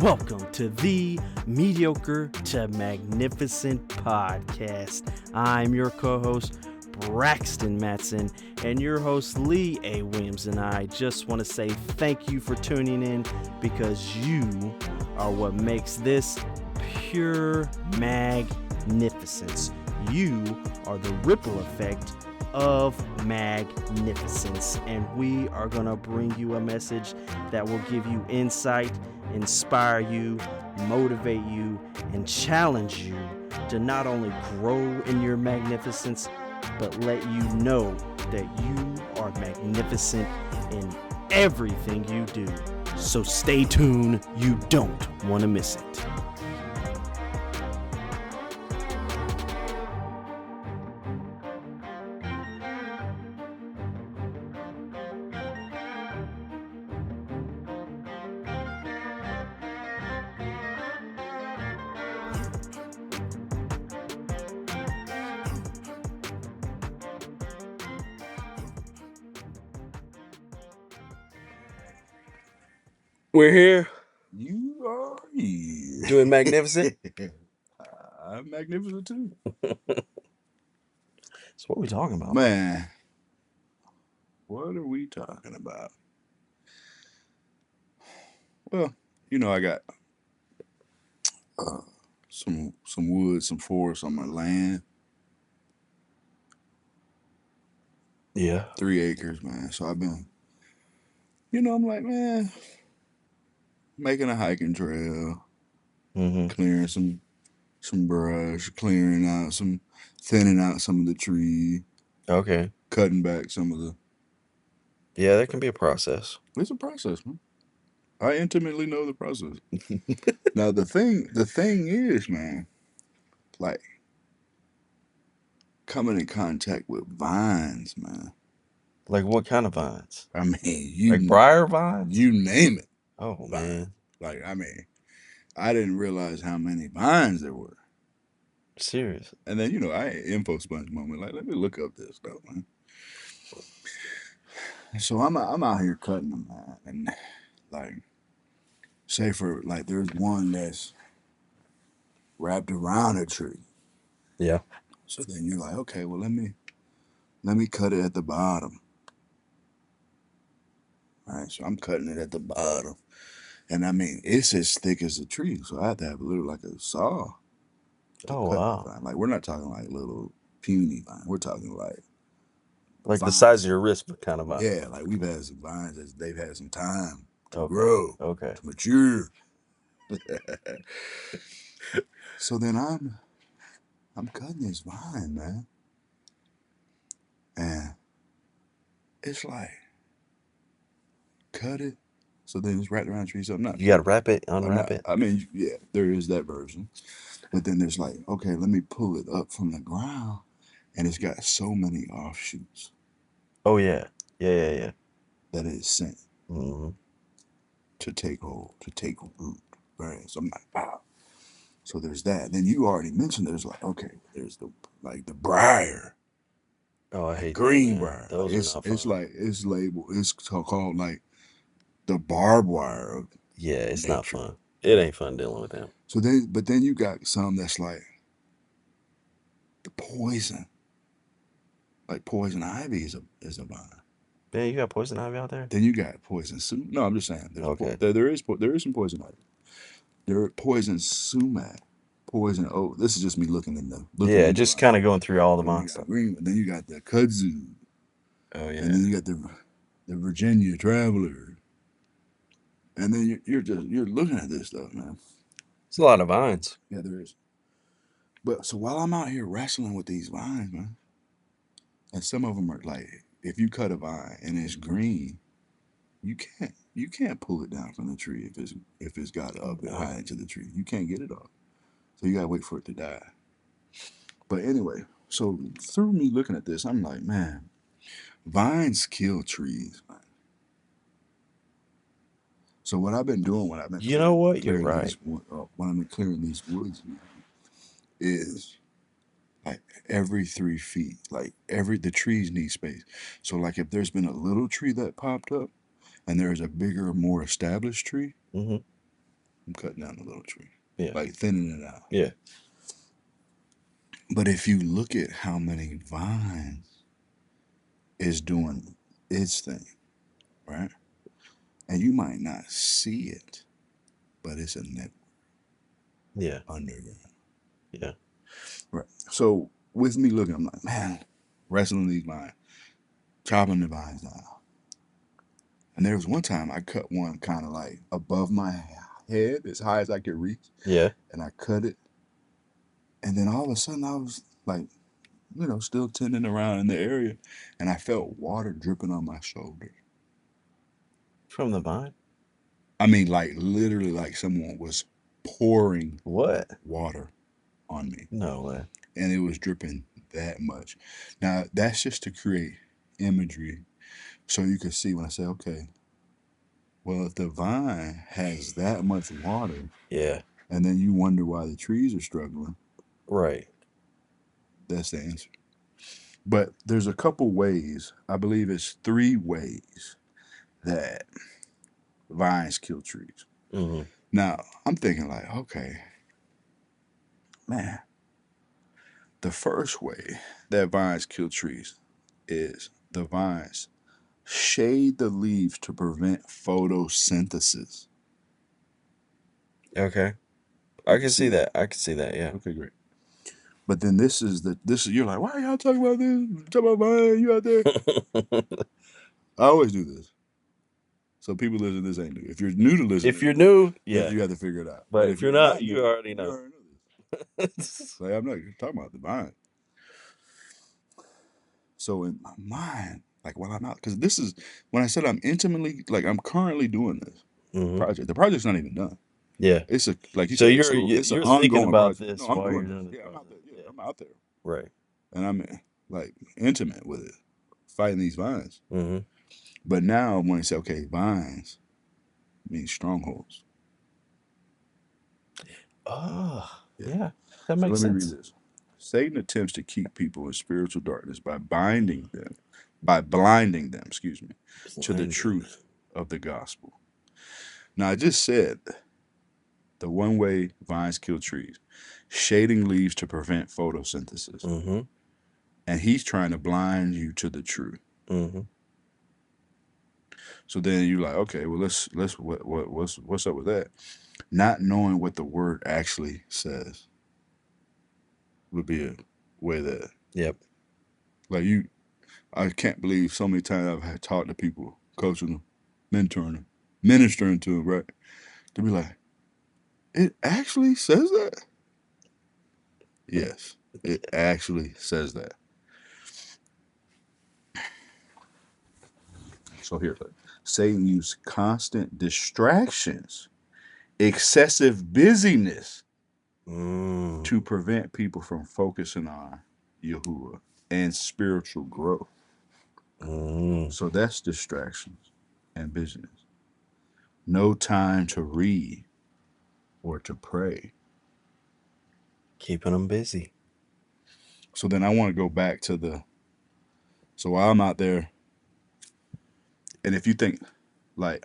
Welcome to the Mediocre to Magnificent podcast. I'm your co-host, Braxton Matson, and your host, Lee A. Williams, and I just want to say thank you for tuning in because you are what makes this pure magnificence. You are the ripple effect of magnificence, and we are going to bring you a message that will give you insight, inspire you, motivate you, and challenge you to not only grow in your magnificence, but let you know that you are magnificent in everything you do. So stay tuned, you don't want to miss it. We're here You are here. doing magnificent. I'm magnificent too. So what are we talking about? Man, what are we talking about? Well, I got uh, some wood, some forest on my land. Yeah. 3 acres, man. So I've been, I'm like, man, making a hiking trail, clearing some brush, clearing out thinning out some of the tree. Okay. Cutting back some of the. Yeah, that can be a process. It's a process, man. I intimately know the process. Now the thing is, man, like coming in contact with vines, man. Like what kind of vines? I mean, Like briar vines? you name it. Oh, Vine. man. Like, I didn't realize how many vines there were. Serious. And then, I info sponge moment. Like, let me look up this stuff, man. So I'm out here cutting them, man, and like, say for like, there's one that's wrapped around a tree. Yeah. So then you're like, okay, well let me cut it at the bottom. All right, so I'm cutting it at the bottom. And I mean, it's as thick as a tree, so I have to have a little like a saw to Oh, cut wow. the vine. Like, we're not talking like little puny vine. We're talking like Like the vines. size of your wrist kind of vine. Yeah, like we've had some vines that they've had some time to Okay. grow, Okay. to mature. So then I'm cutting this vine, man, and it's like cut it. So then it's wrapped around the tree. So I'm not. You got to wrap it, I'm unwrap not. it. I mean, yeah, there is that version. But then there's like, okay, let me pull it up from the ground, and it's got so many offshoots Oh, yeah. Yeah. that it's sent Mm-hmm. to take hold, to take root. Right. So I'm like, wow. So there's that. Then you already mentioned there's like, okay, there's the briar, Oh, I hate green that, man. briar. Like Those are not it's fun. like it's labeled. It's called like the barbed wire of Yeah, it's not nature. fun. It ain't fun dealing with them. So then you got some that's like the poison. Like poison ivy is a vine. Man, you got poison ivy out there? Then you got poison sumac. No, I'm just saying. Okay. There is some poison ivy. There are poison sumac, poison oak. This is just me looking Yeah, into just vines. kind of going through all the Then you vine got stuff. green. Then you got the kudzu, Oh, yeah. and then you got the Virginia traveler, and then you're looking at this stuff, man. It's a lot of vines. Yeah, there is. But so while I'm out here wrestling with these vines, man, and some of them are like, if you cut a vine and it's green, you can't pull it down from the tree if it's got up and high into the tree. You can't get it off. So you gotta wait for it to die. But anyway, so through me looking at this, I'm like, man, vines kill trees, man. So what I've been doing when I've been You know what? You're clearing right. when I've been clearing these woods, man, is like every 3 feet, like the trees need space. So like if there's been a little tree that popped up and there's a bigger, more established tree, Mm-hmm. I'm cutting down the little tree. Yeah. Like thinning it out. Yeah. But if you look at how many vines is doing its thing, right? And you might not see it, but it's a network Yeah. underground. Yeah. Right. So with me looking, I'm like, man, wrestling these vines, chopping the vines down. And there was one time I cut one kind of like above my head, as high as I could reach. Yeah. And I cut it. And then all of a sudden I was like, still tending around in the area. And I felt water dripping on my shoulder. From the vine? I mean, like literally like someone was pouring What? water on me. No way. And it was dripping that much. Now, that's just to create imagery so you can see when I say, okay, well, if the vine has that much water, Yeah. and then you wonder why the trees are struggling, Right. that's the answer. But there's a couple ways, I believe it's 3 ways that vines kill trees. Mm-hmm. Now, I'm thinking like, okay, man, the first way that vines kill trees is the vines shade the leaves to prevent photosynthesis. Okay. You I can see that. I can see that, yeah. Okay, great. But then this is you're like, why are y'all talking about this? Talking about vine, you out there? I always do this. So people listening to this ain't new. If you're new to listening, If you're new, then yeah. you have to figure it out. But if you're not, you new, already you know. already know this. Like, I'm not talking about the vine. So in my mind, like when I'm out, because this is when I said I'm intimately, like I'm currently doing this Mm-hmm. project. The project's not even done. Yeah. It's a like you So said. It's an you're thinking ongoing about project. this No, I'm while you're doing doing this. this Yeah, I'm out project. there. Yeah, Yeah. I'm out there, Right. and I'm like intimate with it, fighting these vines. Mm-hmm. But now when I say okay, vines means strongholds. Oh, Yeah. yeah. That So makes let me sense. read this. Satan attempts to keep people in spiritual darkness by blinding them, to the truth of the gospel. Now, I just said the one way vines kill trees, shading leaves to prevent photosynthesis. Mm-hmm. And he's trying to blind you to the truth. Mm-hmm. So then you're like, okay, well, what's up with that? Not knowing what the word actually says would be a way that, Yep. like I can't believe so many times I've had talked to people, coaching them, mentoring them, ministering to them, right? To be like, it actually says that? Yes, it actually says that. So here, Satan used constant distractions, excessive busyness to prevent people from focusing on Yahuwah and spiritual growth. So that's distractions and busyness. No time to read or to pray. Keeping them busy. So then I want to go back to so while I'm out there, and if you think like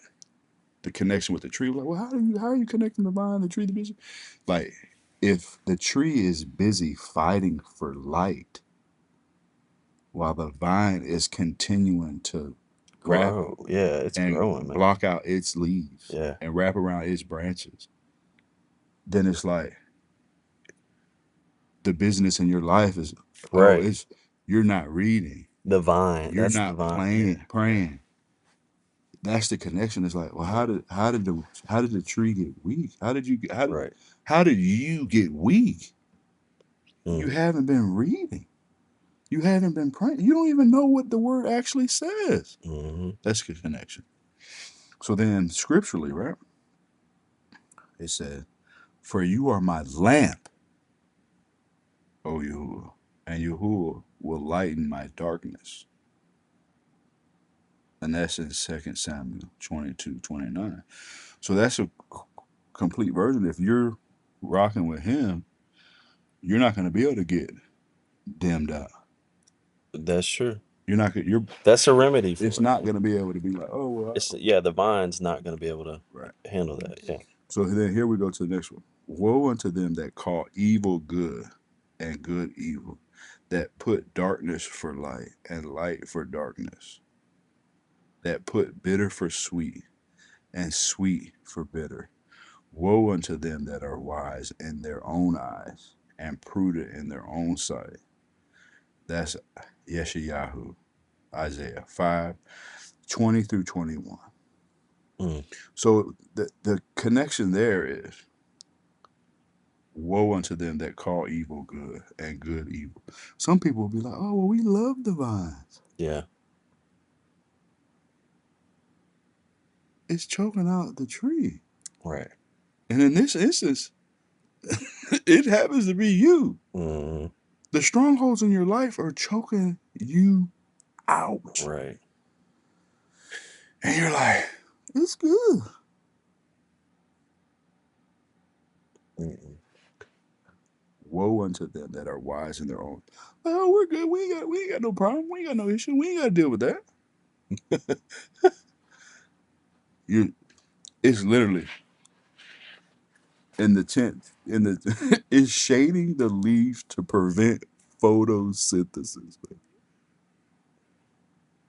the connection with the tree, like, well, how are you connecting the vine, the tree, the busy? Like, if the tree is busy fighting for light, while the vine is continuing to Grow. Yeah, it's and growing, man. block out its leaves Yeah. and wrap around its branches, then it's like the business in your life is Right. you're not reading, The vine. you're That's the not vine. praying. That's the connection. It's like, well, how did the tree get weak? Right. How did you get weak? You Mm. haven't been reading. You haven't been praying. You don't even know what the word actually says. Mm-hmm. That's the connection. So then, scripturally, right? It said, "For you are my lamp, O Yahuwah, and Yahuwah will lighten my darkness." And that's in 2 Samuel 22:29. So that's a complete version. If you're rocking with him, you're not going to be able to get dimmed out. That's true. You're not. You're. That's a remedy for It's it. not going to be able to be like, oh well. The vine's not going to be able to Right. handle that. Yeah. So then here we go to the next one. Woe unto them that call evil good and good evil, that put darkness for light and light for darkness, that put bitter for sweet and sweet for bitter. Woe unto them that are wise in their own eyes and prudent in their own sight. That's Yeshayahu, Isaiah 5:20 through 21. So the connection there is woe unto them that call evil good and good evil. Some people will be like, oh, well, we love the vines. Yeah. It's choking out the tree. Right. And in this instance, it happens to be you. The strongholds in your life are choking you out. Right. And you're like, it's good. Woe unto them that are wise in their own. Oh, we're good. We ain't got no problem. We ain't got no issue. We ain't got to deal with that. It's literally in the tent. It's shading the leaves to prevent photosynthesis. Man.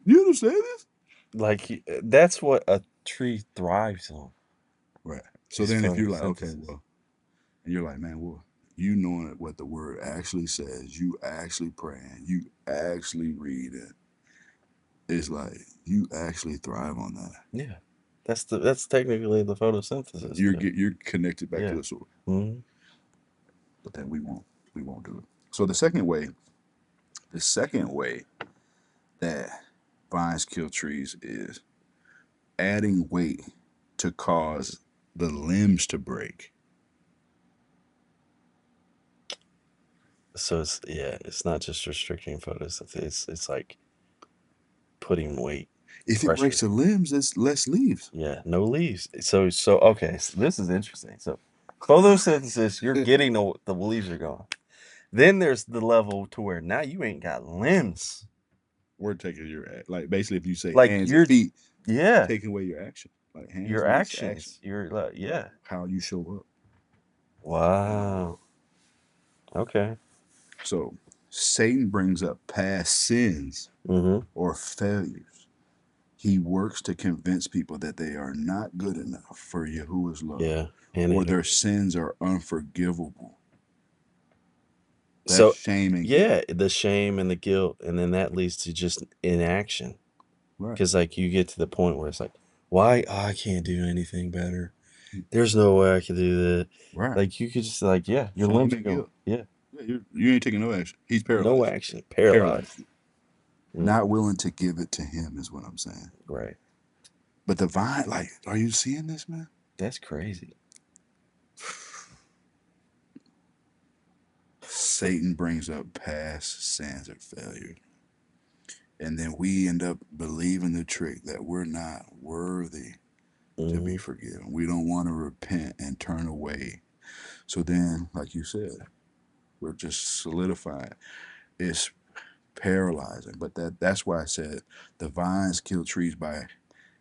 You understand this? Like that's what a tree thrives on. Right. So then, if you're like, okay, well, and you're like, man, well, you knowing what the word actually says, you actually praying, you actually reading, it's like you actually thrive on that. Yeah, that's technically the photosynthesis. You're connected back to the source. But then we won't do it. So the second way that vines kill trees is adding weight to cause the limbs to break. So it's not just restricting photosynthesis. It's like putting weight. If it breaks the limbs, it's less leaves. Yeah, no leaves. So okay. So this is interesting. So photosynthesis, you're getting the leaves are gone. Then there's the level to where now you ain't got limbs. We're taking your like basically if you say like hands and feet, taking away your action, like hands, your actions, action. How you show up. Wow. Okay. So Satan brings up past sins or failures. He works to convince people that they are not good enough for Yahuwah's love. Yeah. Or their sins are unforgivable. That's shame and guilt. The shame and the guilt, and then that leads to just inaction. Right. Because like you get to the point where it's like, why I can't do anything better. There's no way I could do that. Right. Like you could just like, your limbs are going. Yeah. You ain't taking no action. He's paralyzed. No action. Paralyzed. Not willing to give it to him is what I'm saying. Right. But the vine, like, are you seeing this, man? That's crazy. Satan brings up past sins or failure. And then we end up believing the trick that we're not worthy to be forgiven. We don't want to repent and turn away. So then, like you said, we're just solidifying. It's paralyzing. But that's why I said the vines kill trees by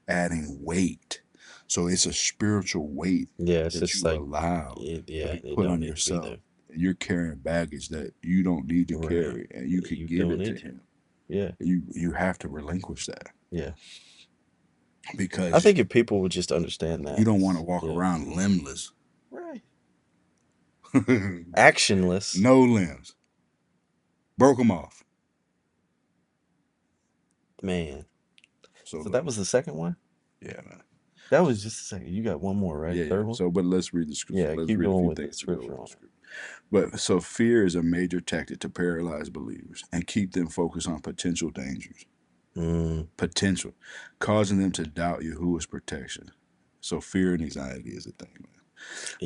adding weight. So it's a spiritual weight that you allow to be put on yourself. You're carrying baggage that you don't need to carry, and you can give it to him. Yeah. You have to relinquish that. Yeah. Because I think if people would just understand that. You don't want to walk around limbless. Right. Actionless. No limbs. Broke them off. Man. So that was the second one? Yeah, man. That was just a second. You got one more, right? Yeah, Third one? So, but let's read the scripture. Yeah, let's keep read going a few with things the scripture on it. But so fear is a major tactic to paralyze believers and keep them focused on potential dangers. Potential, causing them to doubt Yahuwah's protection. So fear and anxiety is a thing, man.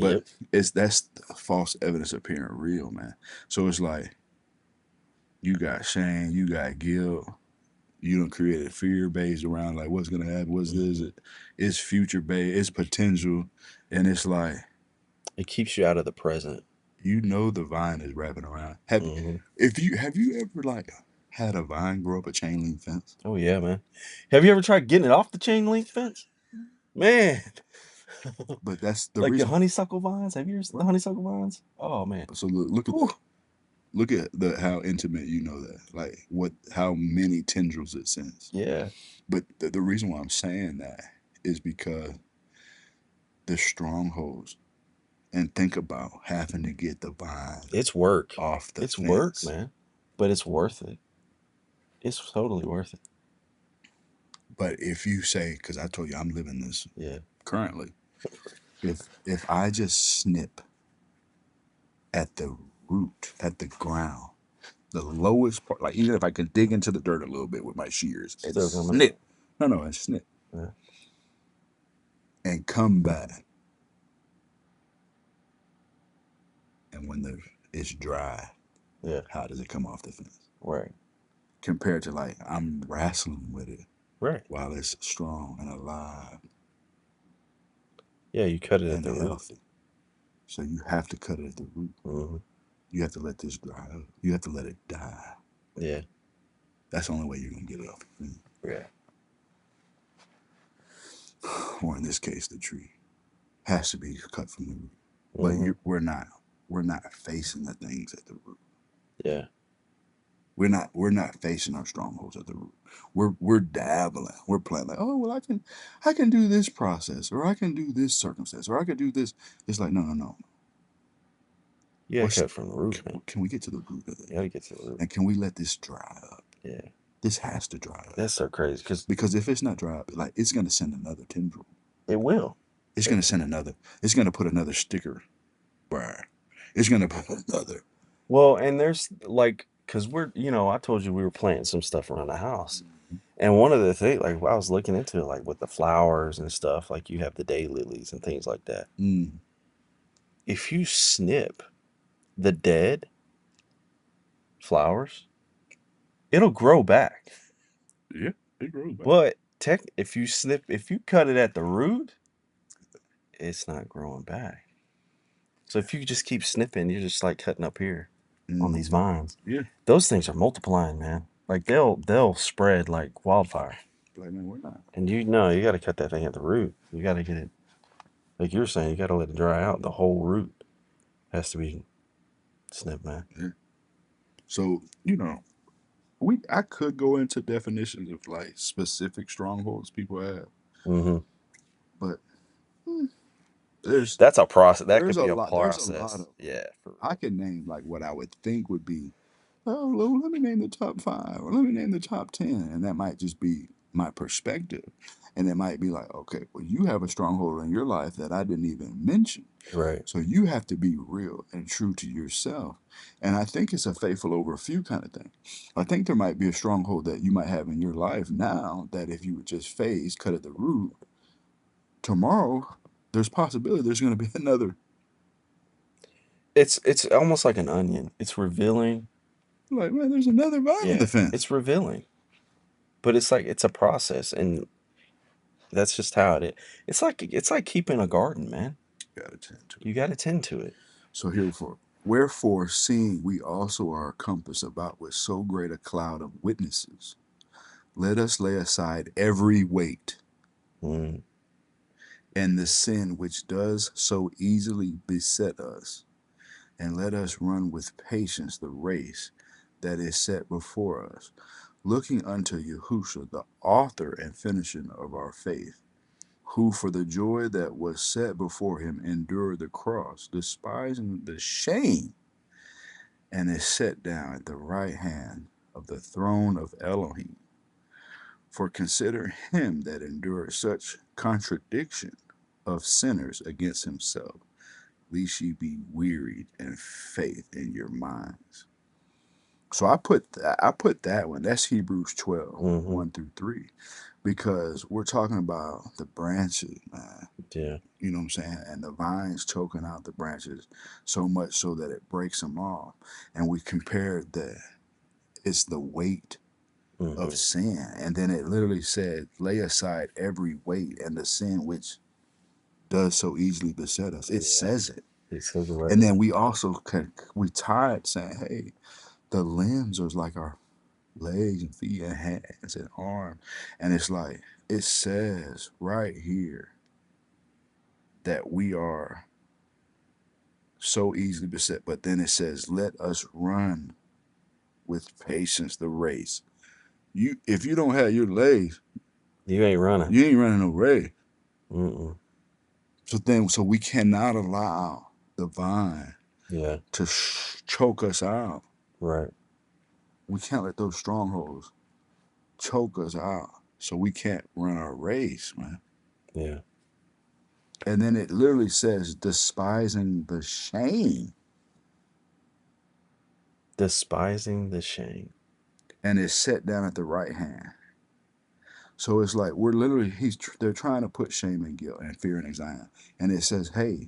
But that's false evidence appearing real, man. So it's like you got shame, you got guilt. You done created fear based around like what's gonna happen, what's this? It's future based, it's potential, and it's like it keeps you out of the present. You know the vine is wrapping around. Have you ever like had a vine grow up a chain link fence? Oh yeah, man. Have you ever tried getting it off the chain link fence? Man, But that's the Like the reason. honeysuckle vines. Have you ever seen the honeysuckle vines? Oh man. So look at how intimate you know that. Like how many tendrils it sends. Yeah. But the reason why I'm saying that is because the strongholds, and think about having to get the vine It's work. off the It's work, fence. man. But it's worth it. It's totally worth it. But if you say, because I told you I'm living this Yeah. currently, if I just snip at the root, at the ground, the lowest part, like even if I could dig into the dirt a little bit with my shears and Still coming snip, up. no, and snip, Yeah. and come back, and when it's dry, Yeah. how does it come off the fence? Right. Compared to like I'm wrestling with it Right. while it's strong and alive Yeah, you cut it at and the root. healthy. So you have to cut it at the root. Mm-hmm. You have to let this dry up. You have to let it die. Yeah. That's the only way you're gonna get it off your fence. Yeah. Or in this case, the tree has to be cut from the root. But Mm-hmm. we're not facing the things at the root. Yeah. We're not facing our strongholds at the root. We're dabbling. We're playing like, oh well, I can do this process, or I can do this circumstance, or I can do this. It's like no. You gotta cut from the root, man. Can we get to the root of it? You gotta get to the root. And can we let this dry up? Yeah. This has to dry up. That's so crazy because if it's not dry up, like it's gonna send another tendril. it will. It's gonna send another. It's gonna put another sticker. Bar. It's gonna put another. Well, and there's like, cause I told you we were planting some stuff around the house. And one of the things, like, I was looking into it, like with the flowers and stuff, like you have the daylilies and things like that. If you snip the dead flowers, it'll grow back. Yeah, it grows back. But if you cut it at the root, it's not growing back. So if you just keep snipping, you're just like cutting up here on these vines. Yeah, those things are multiplying, man. Like they'll spread like wildfire. like man, we're not. And you got to cut that thing at the root. You got to get it, like you're saying, you got to let it dry out. The whole root has to be snipped, man. Yeah. So I could go into definitions of like specific strongholds people have, but that's a process. That could there's be a a lot. process. There's a lot of. Yeah. I can name like what I would think would be. Oh, well, let me name the top 5, or let me name the top 10, and that might just be my perspective, and it might be like, okay, well, you have a stronghold in your life that I didn't even mention. Right. So you have to be real and true to yourself. And I think it's a faithful over a few kind of thing. I think there might be a stronghold that you might have in your life now that if you would just cut at the root, tomorrow there's possibility there's going to be another. It's almost like an onion. It's revealing. Like, man, there's another vine in the fence. It's revealing. But it's like it's a process, and that's just how it is. It's like keeping a garden, man. You gotta tend to it. So wherefore, seeing we also are compassed about with so great a cloud of witnesses, let us lay aside every weight and the sin which does so easily beset us, and let us run with patience the race that is set before us, looking unto Yahushua, the author and finisher of our faith, who for the joy that was set before him endured the cross, despising the shame, and is set down at the right hand of the throne of Elohim. For consider him that endured such contradiction of sinners against himself, lest ye be wearied in faith in your minds. So I put that one. That's Hebrews 12, 1 through 3. Because we're talking about the branches, man. Yeah. You know what I'm saying? And the vines choking out the branches so much so that it breaks them off. And we compared that it's the weight of sin. And then it literally said, lay aside every weight and the sin which does so easily beset us. It says it. It says it right. And then we also we tied saying, hey, the limbs are like our legs and feet and hands and arms. And it's like, it says right here, that we are so easily beset. But then it says, let us run with patience the race. If you don't have your legs, You ain't running. you ain't running no race. Mm-mm. So we cannot allow the vine Yeah. to choke us out. Right. We can't let those strongholds choke us out. So we can't run our race, man. Yeah. And then it literally says, despising the shame. Despising the shame. And it's set down at the right hand. So it's like we're literally they're trying to put shame and guilt and fear and anxiety, and it says, "Hey,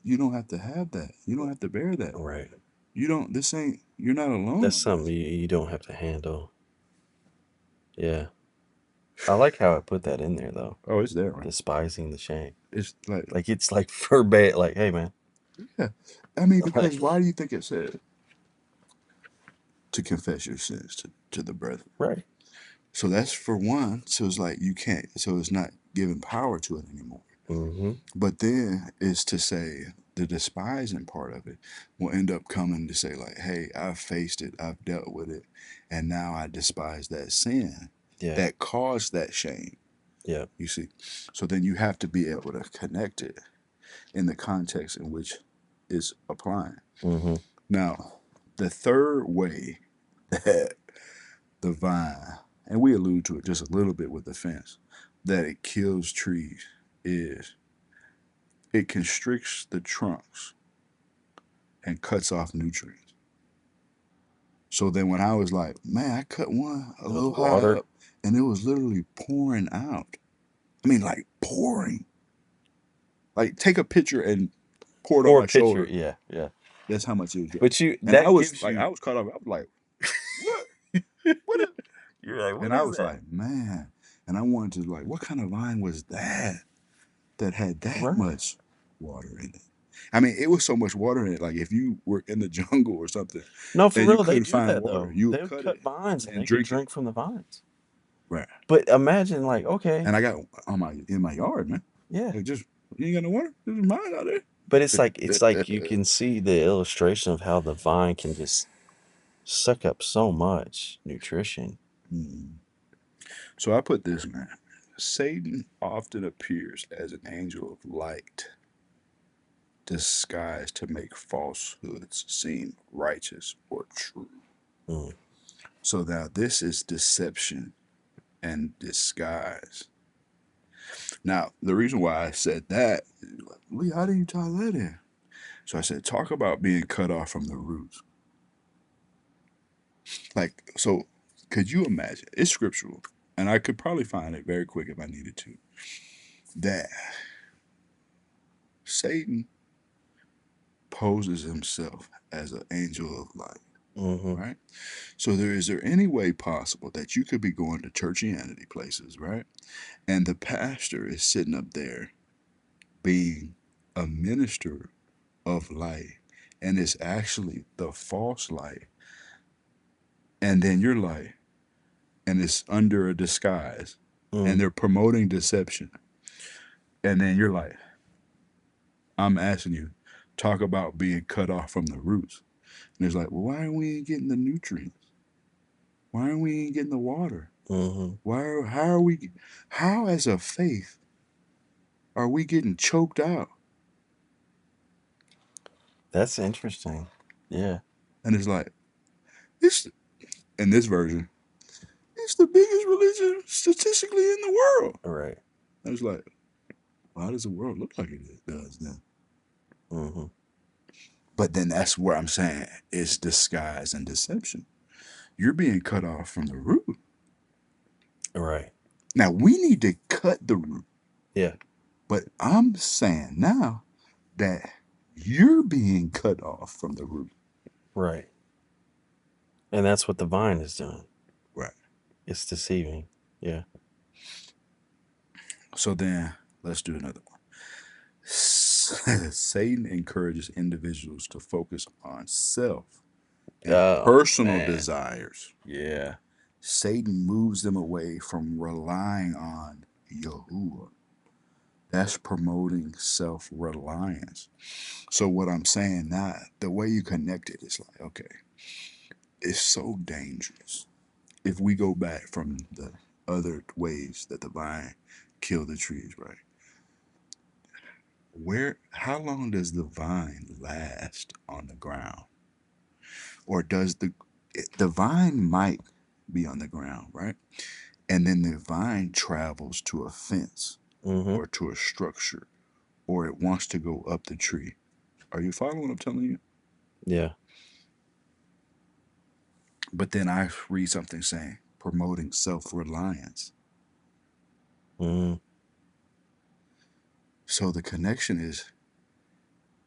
you don't have to have that. You don't have to bear that. Right. You don't. This ain't. You're not alone. That's something you don't have to handle. Yeah. I like how I put that in there though. Oh, it's there, right? Despising the shame. It's like it's like verbatim. Like, hey man. yeah. I mean, because why do you think it said to confess your sins to the brethren? Right. So that's for one. So it's like you can't. So it's not giving power to it anymore. Mm-hmm. But then it's to say the despising part of it will end up coming to say like, hey, I've faced it, I've dealt with it, and now I despise that sin that caused that shame. Yeah. You see, so then you have to be able to connect it in the context in which it's applying. Mm-hmm. Now, the third way that the vine, and we allude to it just a little bit with the fence, that it kills trees is it constricts the trunks and cuts off nutrients. So then when I was like, man, I cut one a little high up and it was literally pouring out. I mean, like pouring. Like take a picture and pour it on my shoulder. Yeah, yeah. That's how much it was. But I was caught up. I was like, what? What is You're like, what and is I was that? like, man. And I wanted to like, what kind of vine was that had that much water in it? I mean, it was so much water in it. Like if you were in the jungle or something, no, for real, you they couldn't do find that water. though. You would They would cut cut vines and they could drink from the vines. Right. But imagine, like, okay. And I got in my yard, man. Yeah. Like just you ain't got no water. There's mine out there. But it's like you can see the illustration of how the vine can just suck up so much nutrition. Mm. So I put this, man. Satan often appears as an angel of light, disguised to make falsehoods seem righteous or true. Mm. So now this is deception and disguise. Now, the reason why I said that, Lee, how do you tie that in? So I said, talk about being cut off from the roots. Like, so could you imagine? It's scriptural, and I could probably find it very quick if I needed to. That Satan poses himself as an angel of light, right? So is there any way possible that you could be going to churchianity places, right? And the pastor is sitting up there being a minister of light, and it's actually the false light, and then you're light, and it's under a disguise, and they're promoting deception, and then you're like, I'm asking you, talk about being cut off from the roots. And it's like, well, why aren't we getting the nutrients? Why aren't we getting the water? How as a faith are we getting choked out? That's interesting. Yeah. And it's like, this in this version, it's the biggest religion statistically in the world. Right. And it's like, why does the world look like it does then? Mm-hmm. But then that's where I'm saying it's disguise and deception. You're being cut off from the root. Right. Now we need to cut the root. Yeah. But I'm saying now that you're being cut off from the root. Right. And that's what the vine is doing. Right. It's deceiving. Yeah. So then let's do another one. Satan encourages individuals to focus on self and personal desires. Yeah. Satan moves them away from relying on Yahuwah. That's promoting self-reliance. So what I'm saying now, the way you connect it is like, okay, it's so dangerous. If we go back from the other ways that the vine killed the trees, right? How long does the vine last on the ground? Or does the vine might be on the ground, right? And then the vine travels to a fence or to a structure, or it wants to go up the tree. Are you following what I'm telling you? Yeah. But then I read something saying promoting self-reliance. So the connection is,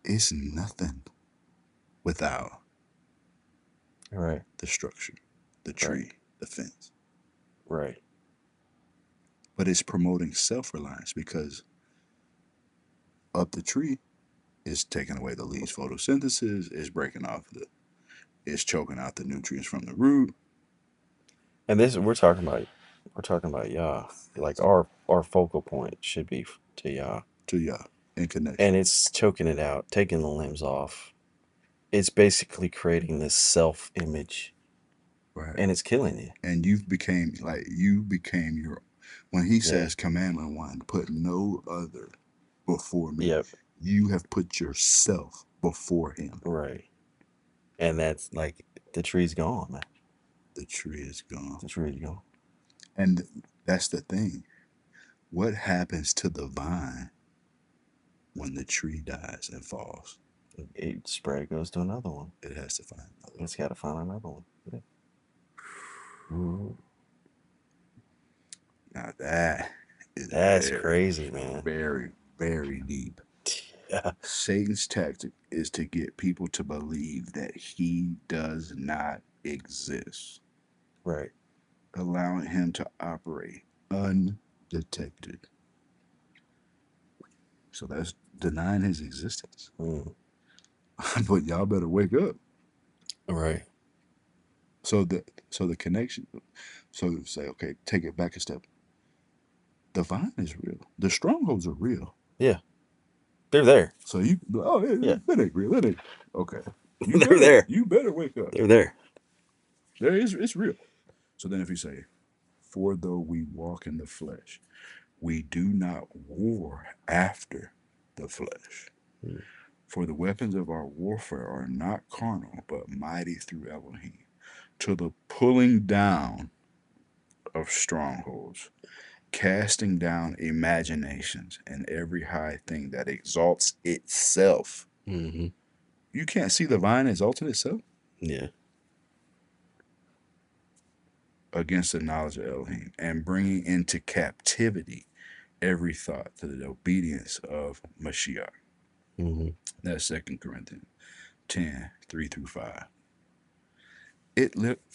it's nothing without Right. the structure, the tree, the fence. Right. But it's promoting self-reliance because up the tree is taking away the leaves photosynthesis, is breaking off it's choking out the nutrients from the root. And this we're talking about Yah. Like our focal point should be to Yah. To Yah in connection. And it's choking it out, taking the limbs off. It's basically creating this self-image. Right. And it's killing you. And you became your, when he says commandment 1, put no other before me. Yep. You have put yourself before him. Right. And that's like the tree's gone, man. The tree is gone. The tree's gone. And that's the thing. What happens to the vine when the tree dies and falls? Each spread goes to another one. It has to find another one. It's got to find another one. Yeah. Now that's crazy, man. Very, very deep. Yeah. Satan's tactic is to get people to believe that he does not exist. Right. Allowing him to operate undetected. So that's denying his existence. But y'all better wake up. Right. So the connection. So say, okay, take it back a step. The vine is real. The strongholds are real. Yeah. They're there. So that ain't real. That ain't okay. They're there. You better wake up. They're there. It's real. So then if you say, for though we walk in the flesh, we do not war after the flesh. For the weapons of our warfare are not carnal, but mighty through Elohim, to the pulling down of strongholds, casting down imaginations and every high thing that exalts itself. You can't see the vine exalting itself? Yeah. Against the knowledge of Elohim, and bringing into captivity every thought to the obedience of Mashiach. That's 2 Corinthians 10, 3-5.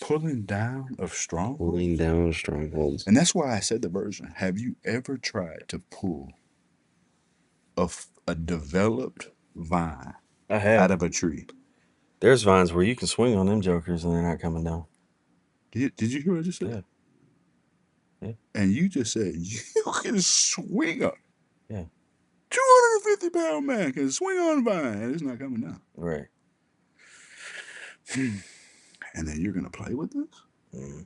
Pulling down of strongholds. Pulling down strongholds. And that's why I said the version. Have you ever tried to pull a developed vine out of a tree? There's vines where you can swing on them jokers and they're not coming down. Did you hear what I just said? Yeah. And you just said you can swing on. Yeah. 250-pound man can swing on a vine and it's not coming down. Right. And then you're going to play with this? And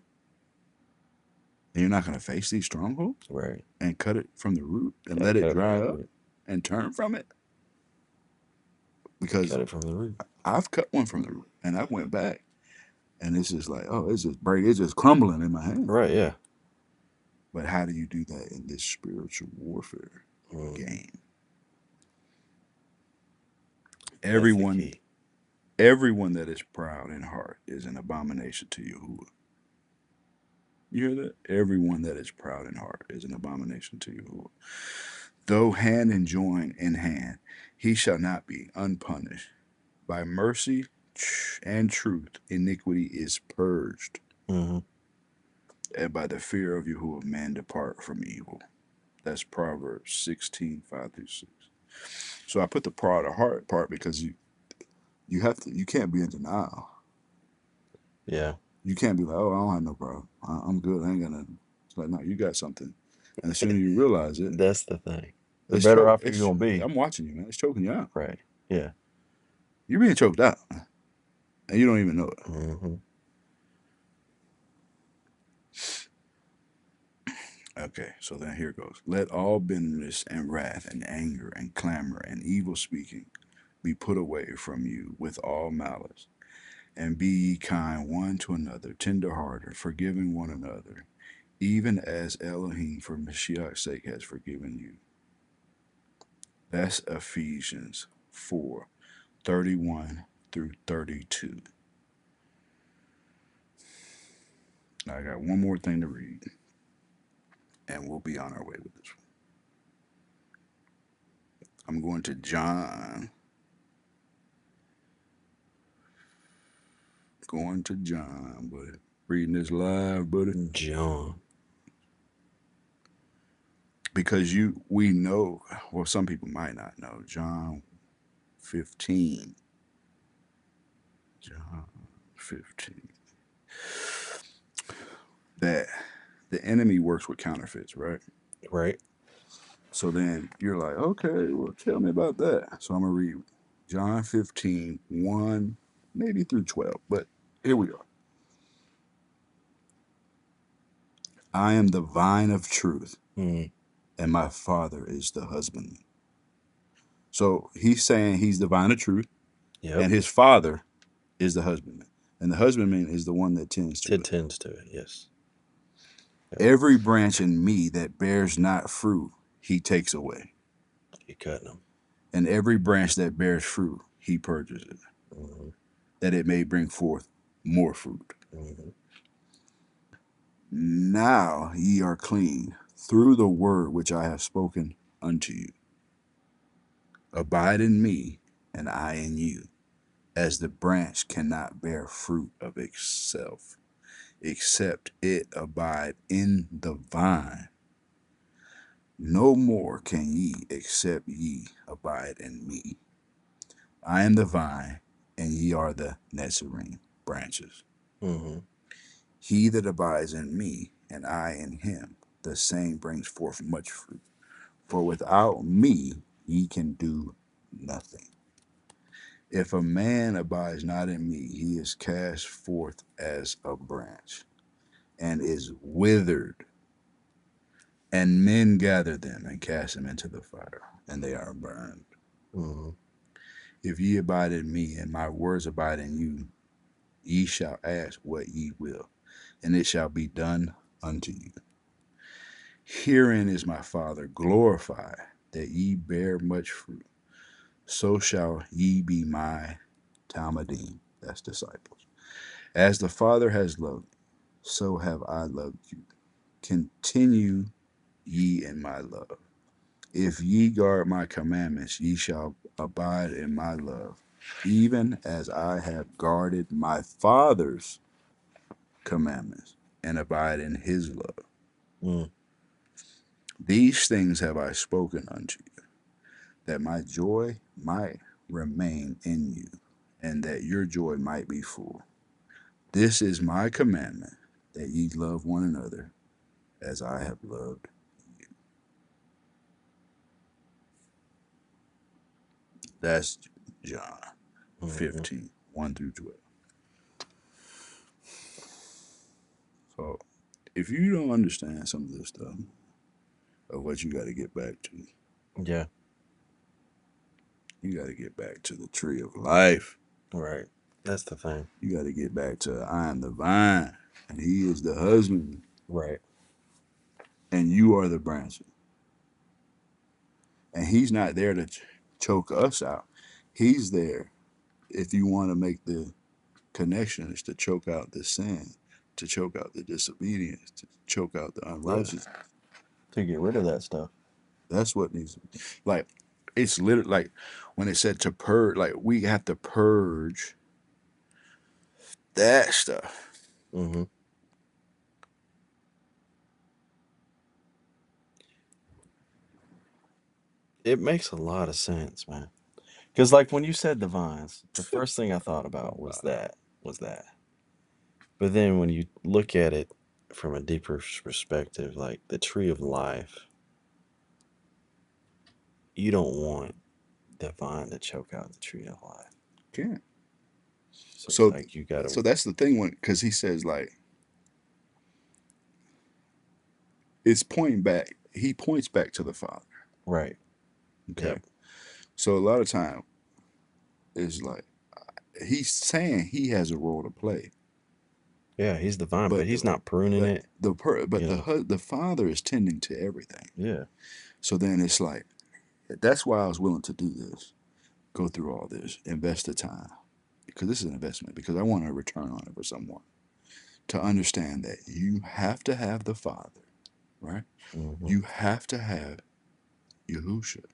you're not going to face these strongholds? Right. And cut it from the root and let it dry up and turn from it? Because cut it from the root. I've cut one from the root and I went back and it's just like, oh, it's just crumbling in my hand. Right, yeah. But how do you do that in this spiritual warfare game? Everyone that is proud in heart is an abomination to Yahuwah. You hear that? Everyone that is proud in heart is an abomination to Yahuwah. Though hand and join in hand, he shall not be unpunished. By mercy and truth, iniquity is purged. And by the fear of Yahuwah, man depart from evil. That's Proverbs 16, 5-6. So I put the proud of heart part because you can't be in denial. Yeah. You can't be like, oh, I don't have no problem. I'm good. I ain't got nothing. It's like, no, you got something. And as soon as you realize it, That's the thing. The it's better choke. off you're gonna be. I'm watching you, man. It's choking you out. Right. Yeah. You're being choked out, and you don't even know it. Mm-hmm. Okay, so then here goes. Let all bitterness and wrath and anger and clamor and evil speaking be put away from you with all malice. And be ye kind one to another, tender-hearted, forgiving one another, even as Elohim for Mashiach's sake has forgiven you. That's Ephesians 4:31 through 32. I got one more thing to read, and we'll be on our way with this one. I'm going to John. Going to John, but reading this live, buddy. John. Because we know, well, some people might not know, John 15. John 15. That the enemy works with counterfeits, right? Right. So then you're like, okay, well, tell me about that. So I'm going to read John 15, 1, maybe through 12. But here we are. I am the vine of truth, Mm. and my Father is the husbandman. So he's saying he's the vine of truth, Yep. and his Father is the husbandman. And the husbandman is the one that tends to it. Tends to it, yes. Yep. Every branch in me that bears not fruit, he takes away. He cutting them. And every branch that bears fruit, he purges it, that it may bring forth more fruit. Now ye are clean through the word which I have spoken unto you. Abide in me, and I in you, as the branch cannot bear fruit of itself, except it abide in the vine. No more can ye, except ye abide in me. I am the vine, and ye are the Nazarene branches. He that abides in me, and I in him, the same brings forth much fruit. For without me ye can do nothing. If a man abides not in me, he is cast forth as a branch, and is withered. And men gather them and cast them into the fire, and they are burned. If ye abide in me, and my words abide in you, ye shall ask what ye will, and it shall be done unto you. Herein is my Father glorified, that ye bear much fruit. So shall ye be my Talmudim, that's disciples. As the Father has loved me, so have I loved you. Continue ye in my love. If ye guard my commandments, ye shall abide in my love, even as I have guarded my Father's commandments and abide in his love. These things have I spoken unto you, that my joy might remain in you, and that your joy might be full. This is my commandment, that ye love one another as I have loved you. That's John 15, 1 through 12. So if you don't understand some of this stuff, of what you got to get back to, yeah, you got to get back to the tree of life. Right. That's the thing. You got to get back to I am the vine, and he is the husband. Right. And you are the branches. And he's not there to choke us out. He's there, if you want to make the connection, is to choke out the sin, to choke out the disobedience, to choke out the unrighteousness. To get rid of that stuff. That's what needs to be. Like, it's literally like when it said to purge, like we have to purge that stuff. It makes a lot of sense, man. Because, like, when you said the vines, the first thing I thought about was that. But then when you look at it from a deeper perspective, like the tree of life, you don't want the vine to choke out the tree of life. Can't. So, So like you gotta. So that's the thing, because he says, like, it's pointing back. He points back to the Father. Right. Okay. Yep. So a lot of time it's like he's saying he has a role to play. Yeah, he's the vine, but he's not pruning it. The Father is tending to everything. Yeah. So then it's like, that's why I was willing to do this, go through all this, invest the time, because this is an investment, because I want a return on it for someone to understand that you have to have the Father, right? Mm-hmm. You have to have Yahusha,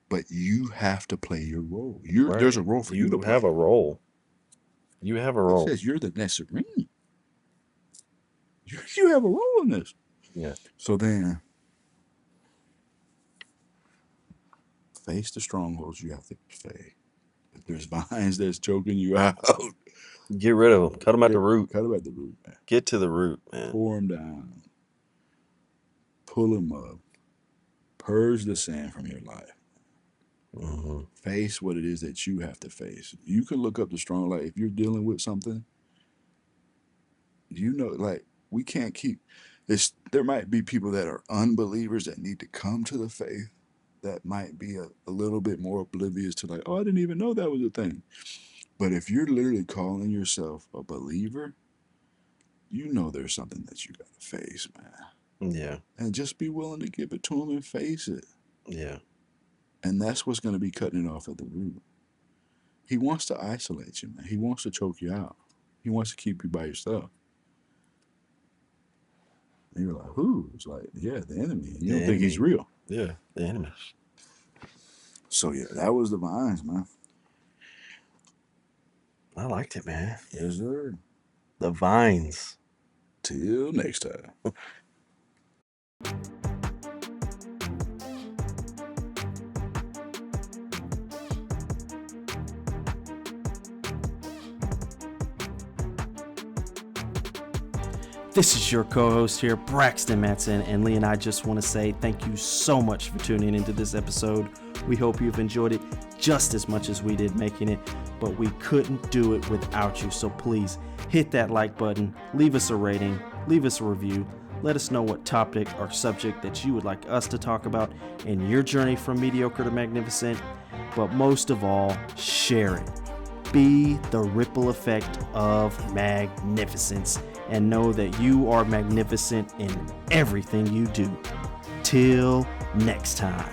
but you have to play your role. Right. There's a role for you to play. You have a role. You have a role. It says you're the Nazarene. You have a role in this. Yeah. So then, face the strongholds you have to face. If there's vines that's choking you out, get rid of them. Cut them at the root. Cut them at the root, man. Get to the root, man. Pour them down. Pull them up. Purge the sand from your life. Mm-hmm. Face what it is that you have to face. You can look up the strong, like, if you're dealing with something, you know, like, we can't keep this. There might be people that are unbelievers that need to come to the faith, that might be a little bit more oblivious to, like, oh, I didn't even know that was a thing. But if you're literally calling yourself a believer, you know there's something that you got to face, man. Yeah. And just be willing to give it to him and face it. Yeah. And that's what's going to be cutting it off at the root. He wants to isolate you, man. He wants to choke you out. He wants to keep you by yourself. And you're like, who? It's like, yeah, the enemy. And you don't think he's real. Yeah, the enemy. So, yeah, that was the vines, man. I liked it, man. Yes, sir. The vines. Till next time. This is your co-host here, Braxton Matson, and Lee and I just want to say thank you so much for tuning into this episode. We hope you've enjoyed it just as much as we did making it, but we couldn't do it without you. So please hit that like button, leave us a rating, leave us a review. Let us know what topic or subject that you would like us to talk about in your journey from mediocre to magnificent. But most of all, share it. Be the ripple effect of magnificence, and know that you are magnificent in everything you do. Till next time.